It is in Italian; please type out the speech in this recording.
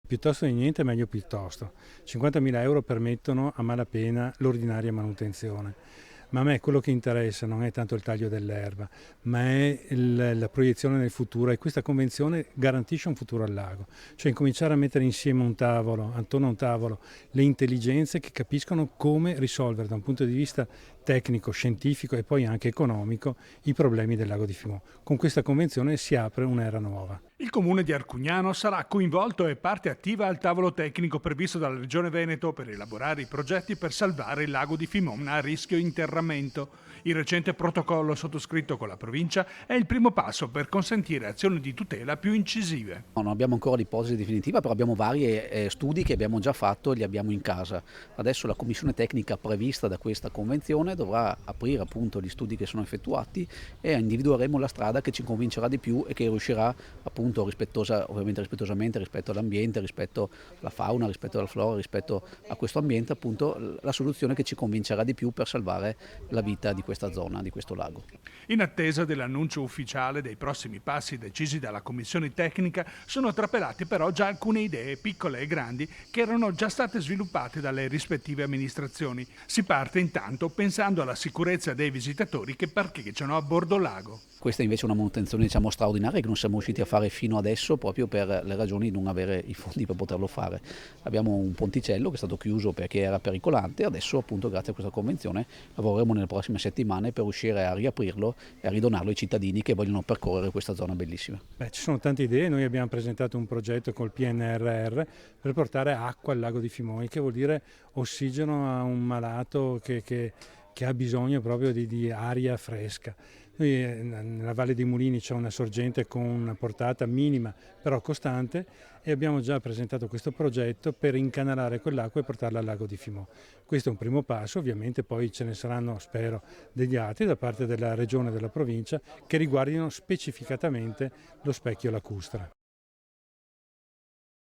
Piuttosto di niente, meglio piuttosto. 50.000 euro permettono a malapena l'ordinaria manutenzione. Ma a me quello che interessa non è tanto il taglio dell'erba, ma è la proiezione nel futuro, e questa convenzione garantisce un futuro al lago. Cioè incominciare a mettere insieme attorno a un tavolo, le intelligenze che capiscono come risolvere da un punto di vista tecnico, scientifico e poi anche economico i problemi del lago di Fimò. Con questa convenzione si apre un'era nuova. Il comune di Arcugnano sarà coinvolto e parte attiva al tavolo tecnico previsto dalla Regione Veneto per elaborare i progetti per salvare il lago di Fimona a rischio interramento. Il recente protocollo sottoscritto con la provincia è il primo passo per consentire azioni di tutela più incisive. Non abbiamo ancora l'ipotesi definitiva, però abbiamo vari studi che abbiamo già fatto e li abbiamo in casa. Adesso la commissione tecnica prevista da questa convenzione dovrà aprire appunto gli studi che sono effettuati e individueremo la strada che ci convincerà di più e che riuscirà appunto ovviamente rispettosamente rispetto all'ambiente, rispetto alla fauna, rispetto alla flora, rispetto a questo ambiente, appunto la soluzione che ci convincerà di più per salvare la vita di questa zona, di questo lago. In attesa dell'annuncio ufficiale dei prossimi passi decisi dalla commissione tecnica, sono trapelate però già alcune idee, piccole e grandi, che erano già state sviluppate dalle rispettive amministrazioni. Si parte intanto pensando alla sicurezza dei visitatori che parcheggiano a bordo lago. Questa invece è una manutenzione straordinaria che non siamo riusciti a fare fino adesso proprio per le ragioni di non avere i fondi per poterlo fare. Abbiamo un ponticello che è stato chiuso perché era pericolante, adesso appunto grazie a questa convenzione lavoreremo nelle prossime settimane per riuscire a riaprirlo e a ridonarlo ai cittadini che vogliono percorrere questa zona bellissima. Ci sono tante idee, noi abbiamo presentato un progetto col PNRR per portare acqua al lago di Fimò, che vuol dire ossigeno a un malato che ha bisogno proprio di aria fresca. Noi nella Valle dei Mulini c'è una sorgente con una portata minima però costante e abbiamo già presentato questo progetto per incanalare quell'acqua e portarla al lago di Fimò. Questo è un primo passo, ovviamente poi ce ne saranno, spero, degli altri da parte della regione e della provincia che riguardino specificatamente lo specchio lacustre.